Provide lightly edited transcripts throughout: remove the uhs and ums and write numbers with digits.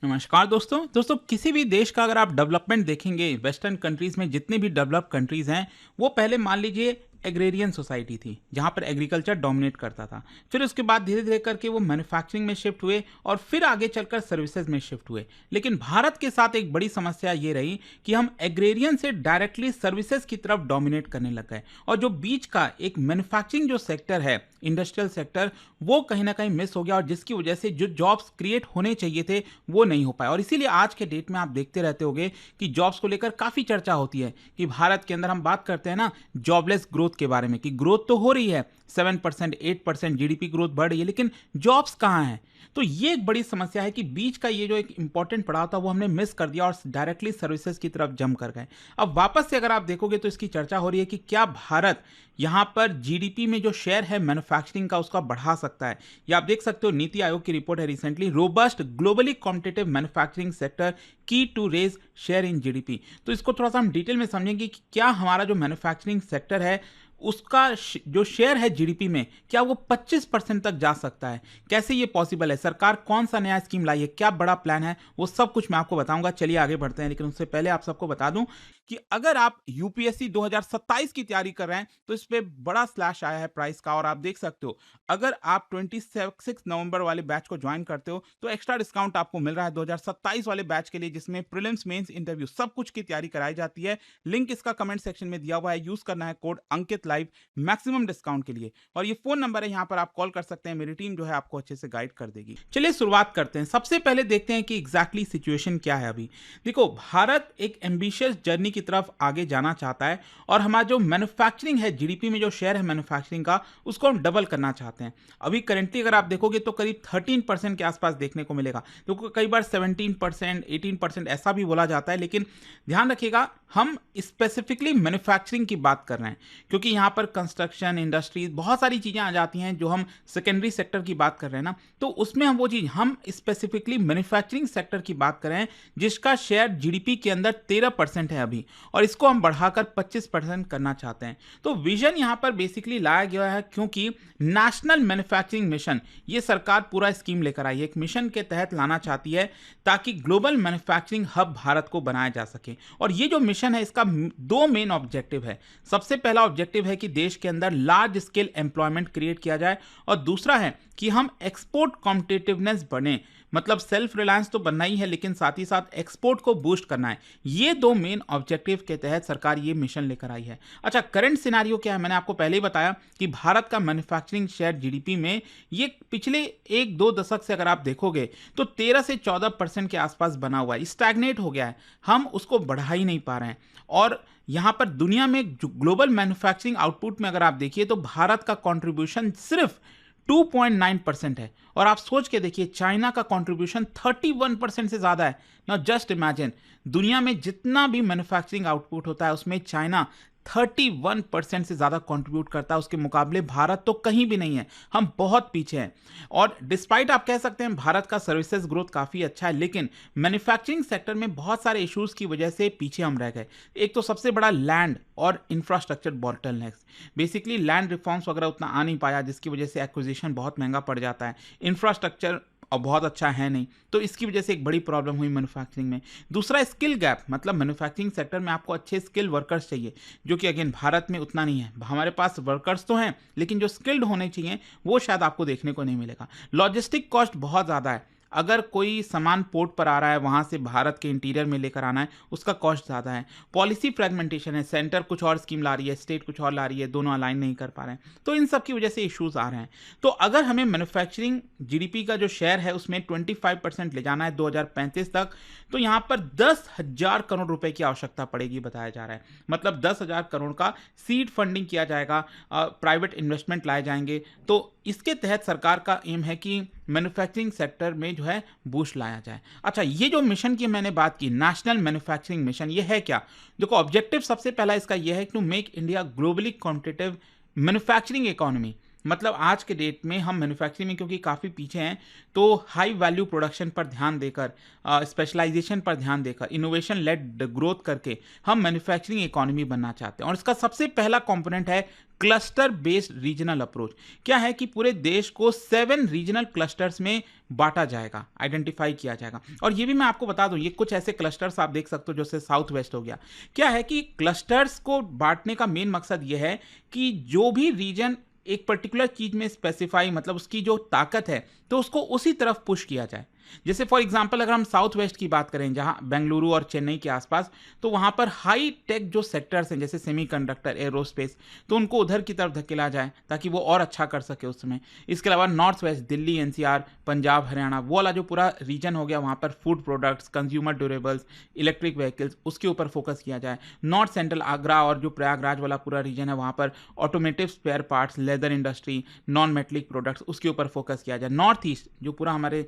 नमस्कार दोस्तों किसी भी देश का अगर आप डेवलपमेंट देखेंगे वेस्टर्न कंट्रीज में जितने भी डेवलप कंट्रीज हैं वो पहले मान लीजिए एग्रेरियन सोसाइटी थी जहाँ पर एग्रीकल्चर डोमिनेट करता था। फिर उसके बाद धीरे धीरे करके वो मैन्युफैक्चरिंग में शिफ्ट हुए और फिर आगे चलकर सर्विसेज में शिफ्ट हुए। लेकिन भारत के साथ एक बड़ी समस्या ये रही कि हम एग्रेरियन से डायरेक्टली सर्विसेज की तरफ डोमिनेट करने लग गए और जो बीच का एक मैन्युफैक्चरिंग जो सेक्टर है, इंडस्ट्रियल सेक्टर, वो कहीं ना कहीं मिस हो गया और जिसकी वजह से जो जॉब्स क्रिएट होने चाहिए थे वो नहीं हो पाए। और इसीलिए आज के डेट में आप देखते रहते होंगे कि जॉब्स को लेकर काफ़ी चर्चा होती है कि भारत के अंदर हम बात करते हैं ना जॉबलेस ग्रोथ के बारे में कि ग्रोथ तो हो रही है, 7% 8% जीडीपी ग्रोथ बढ़ रही है, लेकिन जॉब्स कहाँ हैं। तो ये एक बड़ी समस्या है कि बीच का ये जो एक इंपॉर्टेंट पड़ाव था वो हमने मिस कर दिया और डायरेक्टली सर्विसेज की तरफ जंप कर गए। अब वापस से अगर आप देखोगे तो इसकी चर्चा हो रही है कि क्या भारत यहाँ पर जीडीपी में जो शेयर है मैन्युफैक्चरिंग का उसका बढ़ा सकता है। या आप देख सकते हो नीति आयोग की रिपोर्ट है recently, robust globally competitive manufacturing sector की to raise share in GDP. तो इसको थोड़ा सा हम डिटेल में समझेंगे कि क्या हमारा जो मैन्युफैक्चरिंग सेक्टर है उसका जो शेयर है जीडीपी में क्या वो 25% तक जा सकता है। कैसे ये पॉसिबल है, सरकार कौन सा नया स्कीम लाई है, क्या बड़ा प्लान है, वो सब कुछ मैं आपको बताऊंगा। चलिए आगे बढ़ते हैं, लेकिन उससे पहले आप सबको बता दूं कि अगर आप यूपीएससी 2027 की तैयारी कर रहे हैं तो इस पे बड़ा स्लैश आया है प्राइस का और आप देख सकते हो अगर आप 26 नवंबर वाले बैच को ज्वाइन करते हो तो एक्स्ट्रा डिस्काउंट आपको मिल रहा है 2027 वाले बैच के लिए, जिसमें प्रीलिम्स मेंस इंटरव्यू सब कुछ की तैयारी कराई जाती है। लिंक इसका कमेंट सेक्शन में दिया हुआ है, यूज करना है कोड अंकित लाइव मैक्सिमम डिस्काउंट के लिए। और ये फोन नंबर है, यहाँ पर आप कॉल कर सकते हैं, मेरी टीम जो है आपको अच्छे से गाइड कर देगी। चलिए शुरुआत करते हैं। सबसे पहले देखते हैं कि एग्जैक्टली सिचुएशन क्या है अभी। देखो, भारत एक एम्बिशियस जर्नी की तरफ आगे जाना चाहता है और हमारा जो मैन्युफैक्चरिंग है, जीडीपी में जो शेयर है मैन्युफैक्चरिंग का, उसको हम डबल करना चाहते हैं। अभी करेंटली अगर आप देखोगे तो करीब 13% के आसपास देखने को मिलेगा, तो कई बार 17% 18% ऐसा भी बोला जाता है। लेकिन ध्यान रखिएगा, हम स्पेसिफिकली मैन्युफैक्चरिंग की बात कर रहे हैं क्योंकि यहाँ पर कंस्ट्रक्शन इंडस्ट्रीज बहुत सारी चीज़ें आ जाती हैं जो हम सेकेंडरी सेक्टर की बात कर रहे हैं ना, तो उसमें हम वो चीज़ हम स्पेसिफिकली मैन्युफैक्चरिंग सेक्टर की बात कर रहे हैं जिसका शेयर जीडीपी के अंदर 13% है अभी, और इसको हम बढ़ाकर 25% करना चाहते हैं। तो विजन यहाँ पर बेसिकली लाया गया है क्योंकि नेशनल मैन्युफैक्चरिंग मिशन, ये सरकार पूरा स्कीम लेकर आई है, एक मिशन के तहत लाना चाहती है ताकि ग्लोबल मैन्युफैक्चरिंग हब भारत को बनाया जा सके। और ये जो मिशन है इसका दो मेन ऑब्जेक्टिव है। सबसे पहला ऑब्जेक्टिव है कि देश के अंदर लार्ज स्केल एम्प्लॉयमेंट क्रिएट किया जाए और दूसरा है कि हम एक्सपोर्ट कॉम्पिटिटिवनेस बने, मतलब सेल्फ रिलायंस तो बनना ही है लेकिन साथ ही साथ एक्सपोर्ट को बूस्ट करना है। ये दो मेन ऑब्जेक्टिव के तहत सरकार ये मिशन लेकर आई है। अच्छा, करंट सिनारियो क्या है, मैंने आपको पहले ही बताया कि भारत का मैन्युफैक्चरिंग शेयर जीडीपी में ये पिछले 1-2 दशक से अगर आप देखोगे तो 13 से 14% के आसपास बना हुआ है, स्टैग्नेट हो गया है, हम उसको बढ़ा ही नहीं पा रहे हैं। और यहां पर दुनिया में ग्लोबल मैन्युफैक्चरिंग आउटपुट में अगर आप देखिए तो भारत का कंट्रीब्यूशन सिर्फ 2.9% है और आप सोच के देखिए चाइना का कंट्रीब्यूशन 31% से ज़्यादा है। नाउ जस्ट इमेजिन, दुनिया में जितना भी मैन्युफैक्चरिंग आउटपुट होता है उसमें चाइना 31% से ज़्यादा कंट्रीब्यूट करता है, उसके मुकाबले भारत तो कहीं भी नहीं है, हम बहुत पीछे हैं। और डिस्पाइट आप कह सकते हैं भारत का सर्विसेज ग्रोथ काफ़ी अच्छा है, लेकिन मैन्युफैक्चरिंग सेक्टर में बहुत सारे इश्यूज की वजह से पीछे हम रह गए। एक तो सबसे बड़ा लैंड और infrastructure bottlenecks, basically land reforms वगैरह उतना आ नहीं पाया जिसकी वजह से एक्विजिशन बहुत महंगा पड़ जाता है, इंफ्रास्ट्रक्चर और बहुत अच्छा है नहीं, तो इसकी वजह से एक बड़ी प्रॉब्लम हुई मैन्युफैक्चरिंग में। दूसरा स्किल गैप, मतलब मैन्युफैक्चरिंग सेक्टर में आपको अच्छे स्किल वर्कर्स चाहिए जो कि अगेन भारत में उतना नहीं है। हमारे पास वर्कर्स तो हैं लेकिन जो स्किल्ड होने चाहिए वो शायद आपको देखने को नहीं मिलेगा। लॉजिस्टिक कॉस्ट बहुत ज़्यादा है, अगर कोई सामान पोर्ट पर आ रहा है वहाँ से भारत के इंटीरियर में लेकर आना है उसका कॉस्ट ज़्यादा है। पॉलिसी फ्रेगमेंटेशन है, सेंटर कुछ और स्कीम ला रही है, स्टेट कुछ और ला रही है, दोनों अलाइन नहीं कर पा रहे हैं, तो इन सब की वजह से इश्यूज आ रहे हैं। तो अगर हमें मैन्युफैक्चरिंग जीडीपी का जो शेयर है उसमें 25% ले जाना है 2035 तक, तो यहाँ पर 10,000 करोड़ रुपए की आवश्यकता पड़ेगी बताया जा रहा है। मतलब 10,000 करोड़ का सीड फंडिंग किया जाएगा, प्राइवेट इन्वेस्टमेंट लाए जाएंगे। तो इसके तहत सरकार का एम है कि मैन्युफैक्चरिंग सेक्टर में जो है बूस्ट लाया जाए। अच्छा, ये जो मिशन की मैंने बात की, नेशनल मैन्युफैक्चरिंग मिशन, ये है क्या? देखो, ऑब्जेक्टिव सबसे पहला इसका ये है to make India globally competitive manufacturing economy. मतलब आज के डेट में हम मैन्युफैक्चरिंग में क्योंकि काफ़ी पीछे हैं, तो हाई वैल्यू प्रोडक्शन पर ध्यान देकर, स्पेशलाइजेशन पर ध्यान देकर, इनोवेशन लेड ग्रोथ करके हम मैन्युफैक्चरिंग इकोनॉमी बनना चाहते हैं। और इसका सबसे पहला कंपोनेंट है क्लस्टर बेस्ड रीजनल अप्रोच। क्या है कि पूरे देश को 7 रीजनल क्लस्टर्स में बांटा जाएगा, आइडेंटिफाई किया जाएगा। और ये भी मैं आपको बता दूं, ये कुछ ऐसे क्लस्टर्स आप देख सकते हो जैसे साउथ वेस्ट हो गया। क्या है कि क्लस्टर्स को बांटने का मेन मकसद ये है कि जो भी रीजन एक पर्टिकुलर चीज में स्पेसिफाई, मतलब उसकी जो ताकत है, तो उसको उसी तरफ पुश किया जाए। जैसे फॉर एग्जांपल अगर हम साउथ वेस्ट की बात करें, जहां बेंगलुरु और चेन्नई के आसपास, तो वहां पर हाई टेक जो सेक्टर्स हैं जैसे सेमीकंडक्टर, एरोस्पेस, तो उनको उधर की तरफ धकेला जाए ताकि वो और अच्छा कर सके उसमें। इसके अलावा north west, Delhi, NCR, Punjab, Haryana, वो वाला जो पूरा रीजन हो गया, वहां पर food products, consumer durables, electric vehicles, उसके ऊपर फोकस किया जाए। नॉर्थ सेंट्रल आगरा और जो प्रयागराज वाला पूरा रीजन है, वहां पर automotive spare parts, leather industry, non metallic products, उसके ऊपर फोकस किया जाए। नॉर्थ ईस्ट जो पूरा हमारे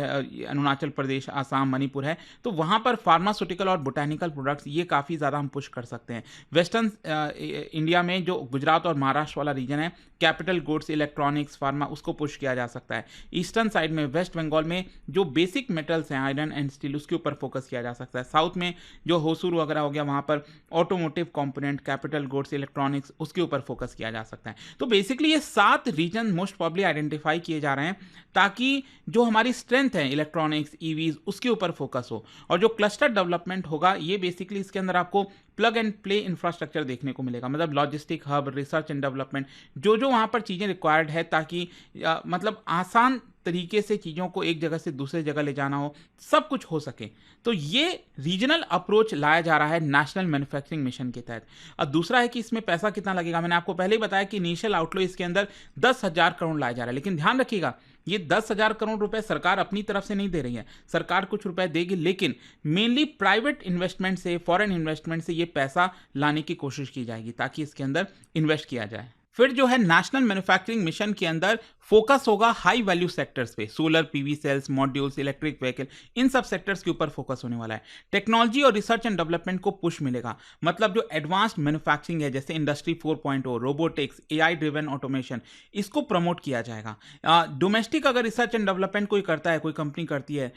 अरुणाचल प्रदेश, आसाम, मणिपुर है, तो वहाँ पर फार्मास्यूटिकल और बोटानिकल प्रोडक्ट्स ये काफ़ी ज़्यादा हम पुश कर सकते हैं। वेस्टर्न इंडिया में जो गुजरात और महाराष्ट्र वाला रीजन है, कैपिटल गुड्स, इलेक्ट्रॉनिक्स, फार्मा, उसको पुश किया जा सकता है। ईस्टर्न साइड में वेस्ट बंगाल में जो बेसिक मेटल्स हैं, आयरन एंड स्टील, उसके ऊपर फोकस किया जा सकता है। साउथ में जो होसूर वगैरह हो गया, वहाँ पर automotive component, capital goods, electronics, उसके ऊपर फोकस किया जा सकता है। तो बेसिकली ये 7 रीजन मोस्ट प्रॉब्ली आइडेंटिफाई किए जा रहे हैं ताकि जो हमारी स्ट्रेंथ है इलेक्ट्रॉनिक्स, ईवीज, उसके ऊपर फोकस हो। और जो क्लस्टर डेवलपमेंट होगा, ये बेसिकली इसके अंदर आपको प्लग एंड प्ले इंफ्रास्ट्रक्चर देखने को मिलेगा, मतलब logistic hub, research and development, जो जो वहाँ पर चीज़ें रिक्वायर्ड है ताकि मतलब आसान तरीके से चीज़ों को एक जगह से दूसरे जगह ले जाना हो, सब कुछ हो सके। तो ये रीजनल अप्रोच लाया जा रहा है नेशनल मैन्युफैक्चरिंग मिशन के तहत। और दूसरा है कि इसमें पैसा कितना लगेगा। मैंने आपको पहले ही बताया कि इनिशियल आउटफ्लो इसके अंदर 10,000 करोड़ लाया जा रहा है, लेकिन ध्यान रखिएगा ये 10,000 करोड़ रुपए सरकार अपनी तरफ से नहीं दे रही है। सरकार कुछ रुपए देगी, लेकिन मेनली प्राइवेट इन्वेस्टमेंट से, फॉरेन इन्वेस्टमेंट से ये पैसा लाने की कोशिश की जाएगी ताकि इसके अंदर इन्वेस्ट किया जाए। फिर जो है नेशनल मैन्युफैक्चरिंग मिशन के अंदर फोकस होगा हाई वैल्यू सेक्टर्स पे, solar, PV cells, modules, electric vehicle, इन सब सेक्टर्स के ऊपर फोकस होने वाला है। टेक्नोलॉजी और रिसर्च एंड डेवलपमेंट को पुश मिलेगा, मतलब जो एडवांस्ड मैन्युफैक्चरिंग है जैसे industry 4.0, robotics, AI driven automation, इसको प्रमोट किया जाएगा। डोमेस्टिक अगर रिसर्च एंड डेवलपमेंट कोई करता है, कोई कंपनी करती है,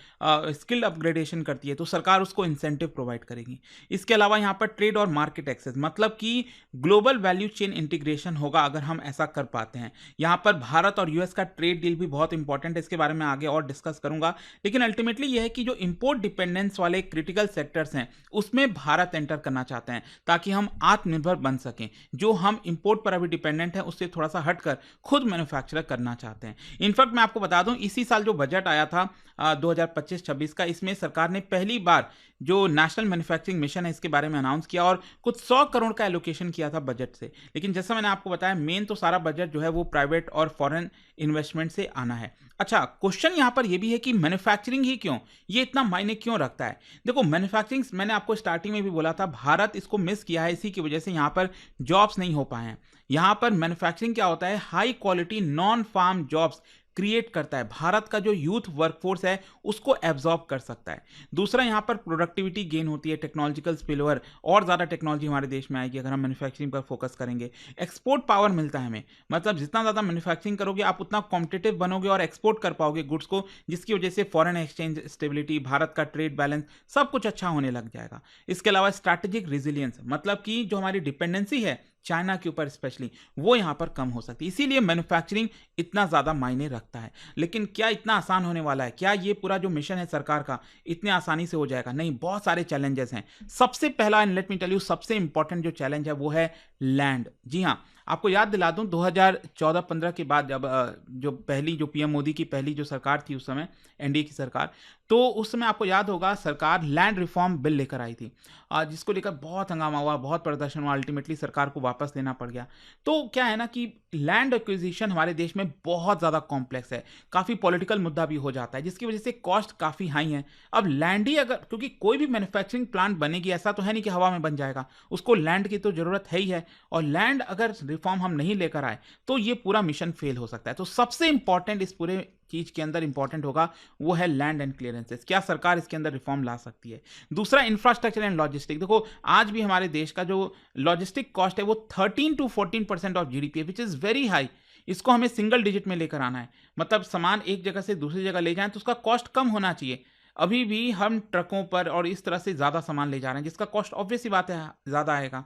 स्किल अपग्रेडेशन करती है, तो सरकार उसको इंसेंटिव प्रोवाइड करेगी। इसके अलावा यहाँ पर ट्रेड और मार्केट एक्सेस, मतलब कि ग्लोबल वैल्यू चेन इंटीग्रेशन होगा अगर हम ऐसा कर पाते हैं। यहाँ पर भारत और यूएस का ट्रेड डील भी बहुत इंपॉर्टेंट है, इसके बारे में आगे और डिस्कस करूंगा। लेकिन अल्टीमेटली यह है कि जो इंपोर्ट डिपेंडेंस वाले क्रिटिकल सेक्टर्स हैं उसमें भारत एंटर करना चाहते हैं ताकि हम आत्मनिर्भर बन सकें। जो हम इंपोर्ट पर अभी डिपेंडेंट है उससे थोड़ा सा हटकर खुद मैन्युफैक्चर करना चाहते हैं। इनफैक्ट मैं आपको बता दूं, इसी साल जो बजट आया था 2025-26 का, इसमें सरकार ने पहली बार जो नेशनल मैन्युफैक्चरिंग मिशन है इसके बारे में अनाउंस किया और कुछ 100 करोड़ का एलोकेशन किया था बजट से। लेकिन जैसा मैंने आपको बताया, मेन तो सारा बजट जो है वो प्राइवेट और फॉरेन इन्वेस्टमेंट से आना है। अच्छा, क्वेश्चन यहां पर यह भी है कि मैन्युफैक्चरिंग ही क्यों, ये इतना मायने क्यों रखता है। देखो, मैन्युफैक्चरिंग मैंने आपको स्टार्टिंग में भी बोला था, भारत इसको मिस किया है, इसी की वजह से यहां पर जॉब्स नहीं हो पाए हैं। यहां पर मैन्युफैक्चरिंग क्या होता है, high quality non farm jobs create करता है, भारत का जो यूथ वर्कफोर्स है उसको एब्जॉर्ब कर सकता है। दूसरा, यहां पर प्रोडक्टिविटी गेन होती है, टेक्नोलॉजिकल स्पिलओवर, और ज़्यादा टेक्नोलॉजी हमारे देश में आएगी अगर हम मैन्युफैक्चरिंग पर फोकस करेंगे। एक्सपोर्ट पावर मिलता है हमें, मतलब जितना ज़्यादा मैन्युफैक्चरिंग करोगे आप उतना कॉम्पिटिटिव बनोगे और एक्सपोर्ट कर पाओगे गुड्स को, जिसकी वजह से फॉरेन एक्सचेंज स्टेबिलिटी, भारत का ट्रेड बैलेंस, सब कुछ अच्छा होने लग जाएगा। इसके अलावा स्ट्रैटेजिक रेजिलियंस, मतलब कि जो हमारी डिपेंडेंसी है चाइना के ऊपर स्पेशली, वो यहां पर कम हो सकती है। इसीलिए मैन्युफैक्चरिंग इतना ज्यादा मायने रखता है। लेकिन क्या इतना आसान होने वाला है? क्या ये पूरा जो मिशन है सरकार का इतने आसानी से हो जाएगा? नहीं, बहुत सारे चैलेंजेस हैं। सबसे पहला, and let me tell you, सबसे इंपॉर्टेंट जो चैलेंज है वो है लैंड। जी हाँ, आपको याद दिला दूं, 2014-15 के बाद जब जो पीएम मोदी की पहली जो सरकार थी उस समय, एनडीए की सरकार, तो उस समय आपको याद होगा सरकार लैंड रिफॉर्म बिल लेकर आई थी, जिसको लेकर बहुत हंगामा हुआ, बहुत प्रदर्शन हुआ, अल्टीमेटली सरकार को वापस लेना पड़ गया। तो क्या है ना कि लैंड एक्विजिशन हमारे देश में बहुत ज़्यादा कॉम्प्लेक्स है, काफ़ी पॉलिटिकल मुद्दा भी हो जाता है, जिसकी वजह से कॉस्ट काफ़ी हाई है। अब लैंड ही अगर, क्योंकि कोई भी मैन्युफैक्चरिंग प्लांट बनेगी ऐसा तो है नहीं कि हवा में बन जाएगा, उसको लैंड की तो ज़रूरत है ही है, और लैंड अगर रिफॉर्म हम नहीं लेकर आए तो ये पूरा मिशन फेल हो सकता है। तो सबसे इंपॉर्टेंट इस पूरे चीज के अंदर इंपॉर्टेंट होगा वो है लैंड एंड क्लियरेंसेस। क्या सरकार इसके अंदर रिफॉर्म ला सकती है? दूसरा, इंफ्रास्ट्रक्चर एंड लॉजिस्टिक। देखो, आज भी हमारे देश का जो लॉजिस्टिक कॉस्ट है वो 13 to 14% ऑफ जीडीपी है, विच इज वेरी हाई। इसको हमें सिंगल डिजिट में लेकर आना है। मतलब सामान एक जगह से दूसरी जगह ले जाएं तो उसका कॉस्ट कम होना चाहिए। अभी भी हम ट्रकों पर और इस तरह से ज़्यादा सामान ले जा रहे हैं जिसका कॉस्ट ऑब्वियस सी बात है ज़्यादा आएगा।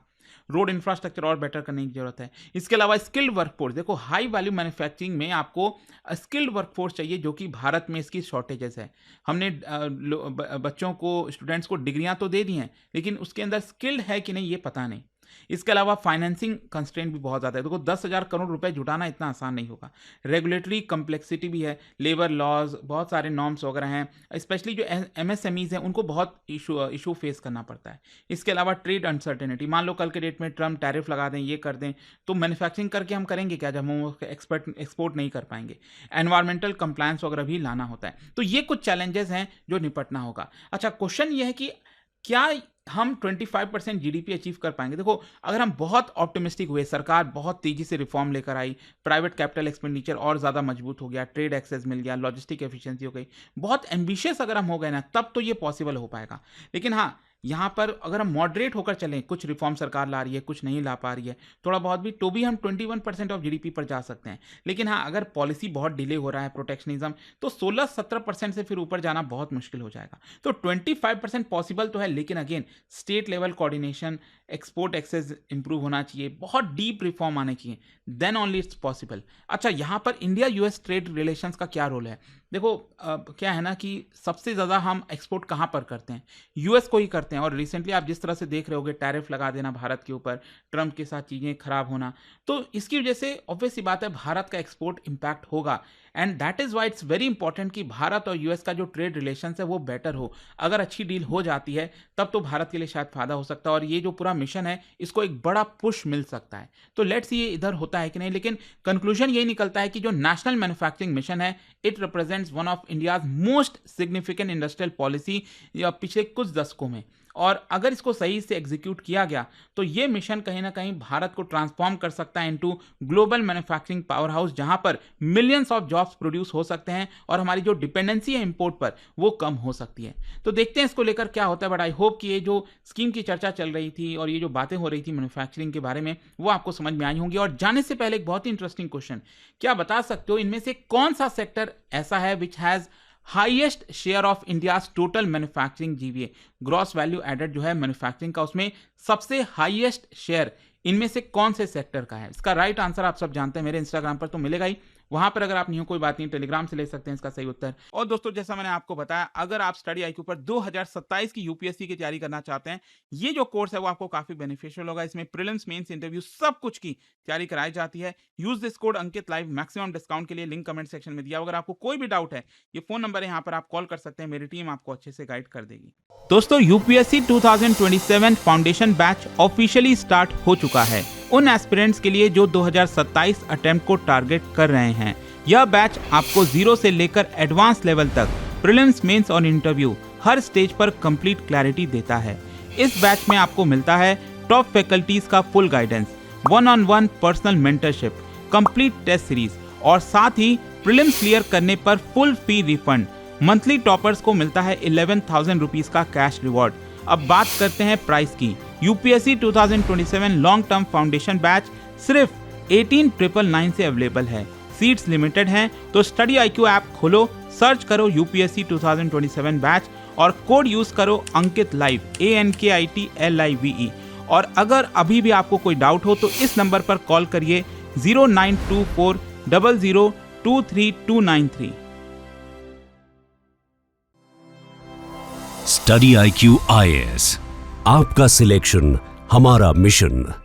रोड इंफ्रास्ट्रक्चर और बेटर करने की जरूरत है। इसके अलावा स्किल्ड वर्कफोर्स, देखो हाई वैल्यू मैन्युफैक्चरिंग में आपको स्किल्ड वर्कफोर्स चाहिए, जो कि भारत में इसकी शॉर्टेजेस है। हमने बच्चों को, स्टूडेंट्स को डिग्रियां तो दे दी हैं, लेकिन उसके अंदर स्किल्ड है कि नहीं ये पता नहीं। इसके अलावा फाइनेंसिंग कंस्ट्रेंट भी बहुत ज़्यादा है। देखो 10,000 करोड़ रुपए जुटाना इतना आसान नहीं होगा। रेगुलेटरी कम्प्लेक्सिटी भी है, लेबर लॉज, बहुत सारे नॉर्म्स वगैरह हैं। स्पेशली जो MSMEs हैं उनको बहुत इशू फेस करना पड़ता है। इसके अलावा ट्रेड अनसर्टेनिटी, मान लो कल के डेट में ट्रम्प टैरिफ लगा दें, ये कर दें, तो मैन्युफैक्चरिंग करके हम करेंगे क्या जब हम एक्सपोर्ट नहीं कर पाएंगे। एनवायरमेंटल कंप्लायंस वगैरह भी लाना होता है। तो ये कुछ चैलेंजेस हैं जो निपटना होगा। अच्छा, क्वेश्चन ये है कि क्या हम 25% GDP अचीव कर पाएंगे? देखो अगर हम बहुत ऑप्टिमिस्टिक हुए, सरकार बहुत तेजी से रिफॉर्म लेकर आई, प्राइवेट कैपिटल एक्सपेंडिचर और ज़्यादा मजबूत हो गया, ट्रेड एक्सेस मिल गया, लॉजिस्टिक एफिशिएंसी हो गई, बहुत एम्बिशियस अगर हम हो गए ना, तब तो ये पॉसिबल हो पाएगा। लेकिन हाँ, यहाँ पर अगर हम मॉडरेट होकर चलें, कुछ रिफॉर्म सरकार ला रही है, कुछ नहीं ला पा रही है, थोड़ा बहुत भी, तो भी हम 21% ऑफ GDP पर जा सकते हैं। लेकिन हाँ, अगर पॉलिसी बहुत डिले हो रहा है, प्रोटेक्शनिज्म, तो 16-17% से फिर ऊपर जाना बहुत मुश्किल हो जाएगा। तो 25% पॉसिबल तो है, लेकिन again state level coordination, export access improve होना चाहिए, बहुत डीप रिफॉर्म आने चाहिए, देन ओनली इट्स पॉसिबल। अच्छा, यहाँ पर इंडिया US ट्रेड रिलेशंस का क्या रोल है? देखो क्या है ना कि सबसे ज़्यादा हम एक्सपोर्ट कहाँ पर करते हैं? US को ही करते हैं। और रिसेंटली आप जिस तरह से देख रहे होगे, टैरिफ लगा देना भारत के ऊपर, ट्रम्प के साथ चीज़ें खराब होना, तो इसकी वजह से ऑब्वियस सी बात है भारत का एक्सपोर्ट इम्पैक्ट होगा। And that is why it's very important कि भारत और US का जो ट्रेड रिलेशन है वो बेटर हो। अगर अच्छी डील हो जाती है तब तो भारत के लिए शायद फायदा हो सकता है, और ये जो पूरा मिशन है इसको एक बड़ा पुश मिल सकता है। तो लेट्स ये इधर होता है कि नहीं, लेकिन कंक्लूजन यही निकलता है कि जो नेशनल मैन्युफैक्चरिंग मिशन है, it represents one of India's most significant industrial policy पिछले कुछ दशकों में। और अगर इसको सही से एग्जीक्यूट किया गया तो ये मिशन कहीं ना कहीं भारत को ट्रांसफॉर्म कर सकता है into global manufacturing power house, जहां पर मिलियंस ऑफ जॉब्स प्रोड्यूस हो सकते हैं और हमारी जो डिपेंडेंसी है इंपोर्ट पर वो कम हो सकती है। तो देखते हैं इसको लेकर क्या होता है। बट आई होप कि ये जो स्कीम की चर्चा चल रही थी और ये जो बातें हो रही थी मैन्युफैक्चरिंग के बारे में, वो आपको समझ में आई होंगी। और जाने से पहले एक बहुत ही इंटरेस्टिंग क्वेश्चन, क्या बता सकते हो इनमें से कौन सा सेक्टर ऐसा है which has highest share of India's total manufacturing GVA, gross value added जो है मैन्युफैक्चरिंग का, उसमें सबसे हाईएस्ट शेयर इनमें से कौन से सेक्टर का है? इसका राइट आंसर आप सब जानते हैं, मेरे इंस्टाग्राम पर तो मिलेगा ही, वहां पर अगर आप नहीं हो कोई बात नहीं, टेलीग्राम से ले सकते हैं इसका सही उत्तर। और दोस्तों जैसा मैंने आपको बताया, अगर आप स्टडी IQ पर 2027 की UPSC की तैयारी करना चाहते हैं, ये जो कोर्स है वो आपको काफी बेनिफिशियल होगा। इसमें प्रीलिम्स, मेंस, इंटरव्यू सब कुछ की तैयारी कराई जाती है। Use this code Ankit live, maximum discount के लिए लिंक कमेंट सेक्शन में दिया। अगर आपको कोई भी डाउट है, ये फोन नंबर है, यहाँ पर आप कॉल कर सकते हैं, मेरी टीम आपको अच्छे से गाइड कर देगी। दोस्तों UPSC 2027 foundation batch officially start हो चुका है उन एस्पिरेंट्स के लिए जो 2027 अटेम्प्ट को टारगेट कर रहे हैं। यह बैच आपको 0 से लेकर एडवांस लेवल तक प्रीलिम्स, मेंस और इंटरव्यू हर स्टेज पर कंप्लीट क्लैरिटी देता है। इस बैच में आपको मिलता है टॉप फैकल्टीज का full guidance, 1-on-1 personal mentorship, complete test series और साथ ही प्रीलिम्स क्लियर करने पर full fee refund. Monthly toppers को मिलता है 11,000 रुपीज का कैश रिवॉर्ड। अब बात करते हैं प्राइस की। UPSC 2027 long term foundation batch सिर्फ 18,999 से अवेलेबल है। सीट्स लिमिटेड हैं, तो स्टडी IQ ऐप खोलो, सर्च करो UPSC 2027 बैच और कोड यूज करो अंकित लाइव, ANKITLIVE। और अगर अभी भी आपको कोई डाउट हो तो इस नंबर पर कॉल करिए 0924 002329 स्टडी IQ IAS, आपका सिलेक्शन हमारा मिशन।